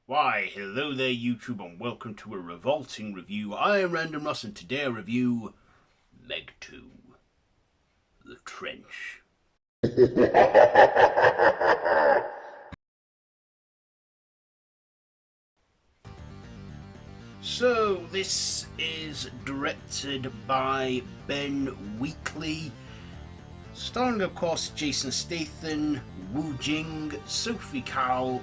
Why, hello there YouTube and welcome to a Revolting review. I am Random Ross and today I review Meg 2, The Trench. So this is directed by Ben Weekly, starring of course Jason Statham, Wu Jing, Sophia Cal,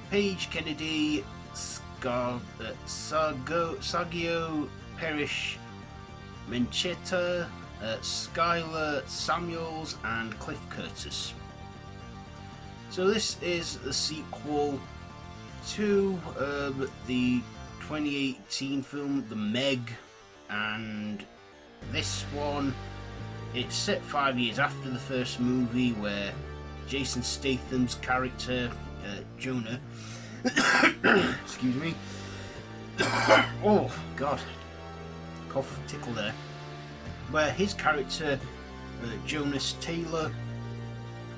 Paige Kennedy, Sergio Perish, Mencheta, Skylar Samuels, and Cliff Curtis. So this is the sequel to the 2018 film The Meg, and this one, it's set 5 years after the first movie, where Jason Statham's character Jonah excuse me oh god, cough tickle there, where his character Jonas Taylor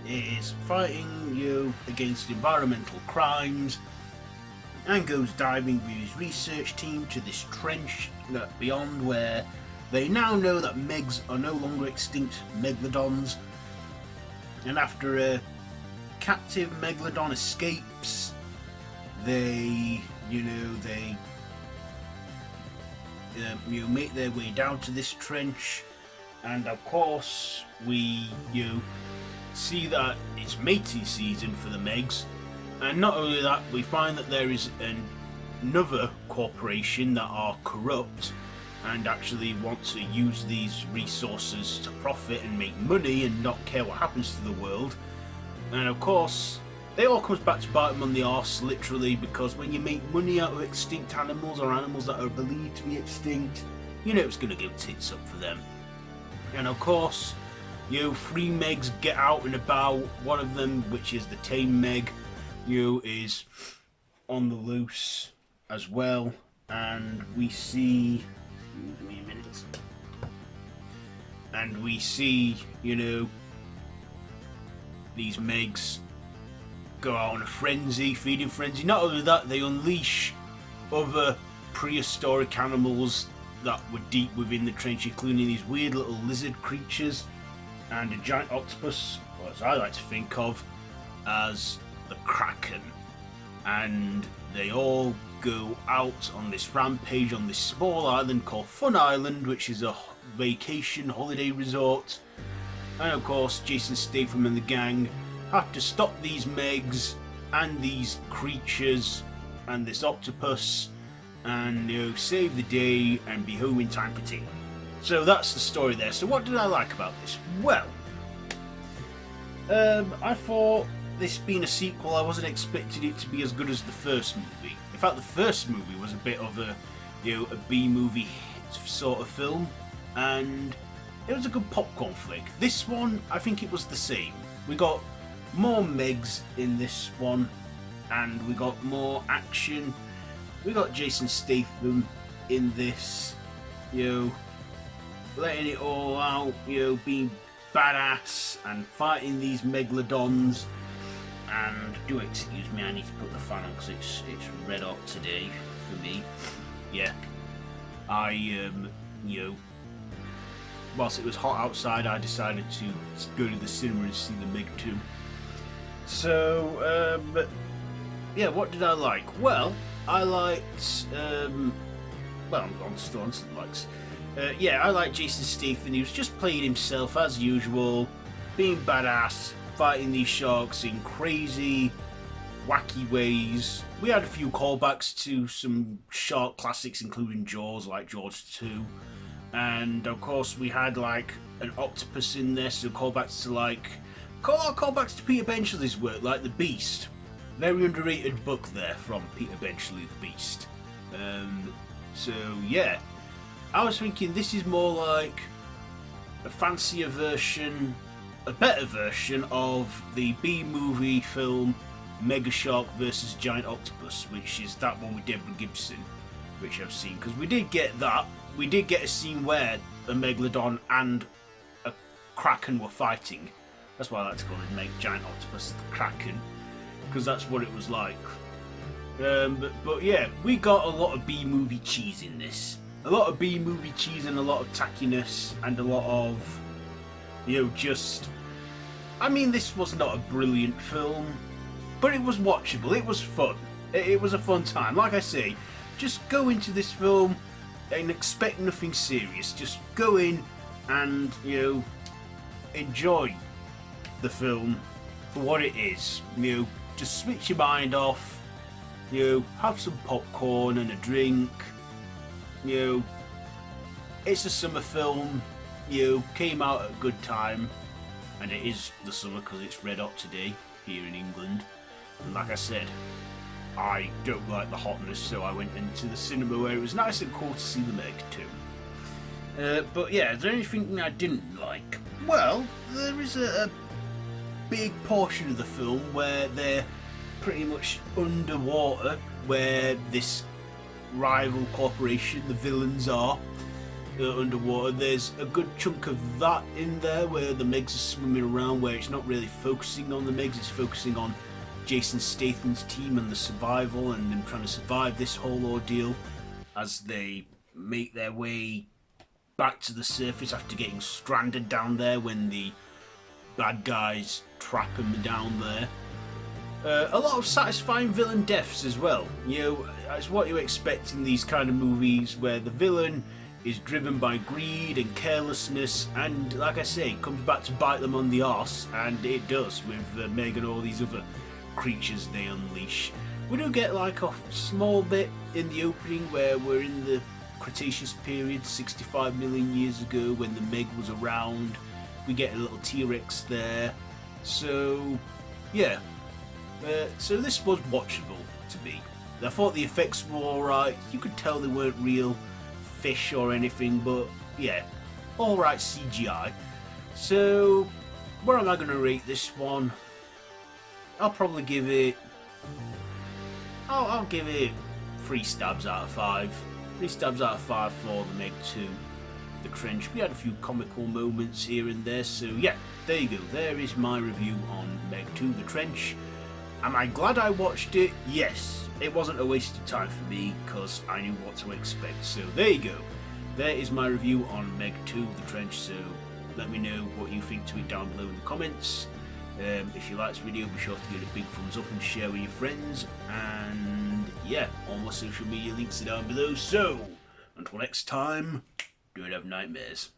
is fighting against environmental crimes and goes diving with his research team to this trench beyond, where they now know that Megs are no longer extinct Megalodons, and after a captive Megalodon escapes, they make their way down to this trench, and of course we see that it's mating season for the Megs, and not only that, we find that there is another corporation that are corrupt and actually want to use these resources to profit and make money and not care what happens to the world. And of course, it all comes back to bite them on the arse, literally, because when you make money out of extinct animals or animals that are believed to be extinct, it's going to go tits up for them. And of course, three Megs get out and about. One of them, which is the tame Meg, is on the loose as well. And we see... Give me a minute. And we see, these Megs go out on a frenzy, feeding frenzy. Not only that, they unleash other prehistoric animals that were deep within the trench, including these weird little lizard creatures and a giant octopus, or as I like to think of as the Kraken. And they all go out on this rampage on this small island called Fun Island, which is a vacation holiday resort. And of course, Jason Statham and the gang have to stop these Megs and these creatures and this octopus and save the day and be home in time for tea. So that's the story there. So what did I like about this? Well, I thought, this being a sequel, I wasn't expecting it to be as good as the first movie. In fact, the first movie was a bit of a B-movie sort of film, and it was a good popcorn flick. This one, I think it was the same. We got more Megs in this one, and we got more action. We got Jason Statham in this, letting it all out, being badass and fighting these Megalodons. And do excuse me, I need to put the fan on because it's red hot today for me. Yeah, I whilst it was hot outside, I decided to go to the cinema and see the Meg 2. So yeah, what did I like? Well, I liked well, I'm still on some likes. Yeah, I like Jason Statham. He was just playing himself as usual, being badass, fighting these sharks in crazy, wacky ways. We had a few callbacks to some shark classics, including Jaws, like Jaws 2. And of course, we had like an octopus in there, so callbacks to callbacks to Peter Benchle's work, like The Beast. Very underrated book there from Peter Benchley, The Beast. So yeah, I was thinking this is more like a fancier version, a better version of the B-movie film Mega Shark vs Giant Octopus, which is that one with Deborah Gibson, which I've seen, because we did get that. We did get a scene where a Megalodon and a Kraken were fighting. That's why I like to call it Giant Octopus the Kraken, because that's what it was like. But yeah, we got a lot of B-movie cheese in this. A lot of B-movie cheese and a lot of tackiness and a lot of, just... I mean, this was not a brilliant film, but it was watchable. It was fun. It was a fun time. Like I say, just go into this film and expect nothing serious. Just go in and, enjoy the film for what it is. Just switch your mind off. Have some popcorn and a drink. It's a summer film. Came out at a good time, and it is the summer because it's red hot today here in England. And like I said, I don't like the hotness, so I went into the cinema where it was nice and cool to see the Meg 2. But yeah, is there anything I didn't like? Well, there is a big portion of the film where they're pretty much underwater, where this rival corporation, the villains, are underwater. There's a good chunk of that in there where the Megs are swimming around, where it's not really focusing on the Megs, it's focusing on Jason Statham's team and the survival and them trying to survive this whole ordeal as they make their way back to the surface after getting stranded down there when the bad guys trap them down there. A lot of satisfying villain deaths as well. It's what you expect in these kind of movies where the villain is driven by greed and carelessness, and like I say, comes back to bite them on the arse, and it does with Meg and all these other creatures they unleash. We do get like a small bit in the opening where we're in the Cretaceous period, 65 million years ago, when the Meg was around. We get a little T-Rex there. So, yeah. So this was watchable to me. I thought the effects were alright. You could tell they weren't real fish or anything, but yeah, alright CGI. So, where am I going to rate this one? I'll probably give it... I'll give it 3 stabs out of 5. 3 stabs out of 5 for the Meg 2. The Trench. We had a few comical moments here and there, so yeah, there you go. There is my review on Meg 2, The Trench. Am I glad I watched it? Yes. It wasn't a waste of time for me because I knew what to expect. So there you go. There is my review on Meg 2, The Trench. So let me know what you think to it down below in the comments. If you like this video, be sure to give it a big thumbs up and share with your friends. And yeah, all my social media links are down below. So until next time, don't have nightmares.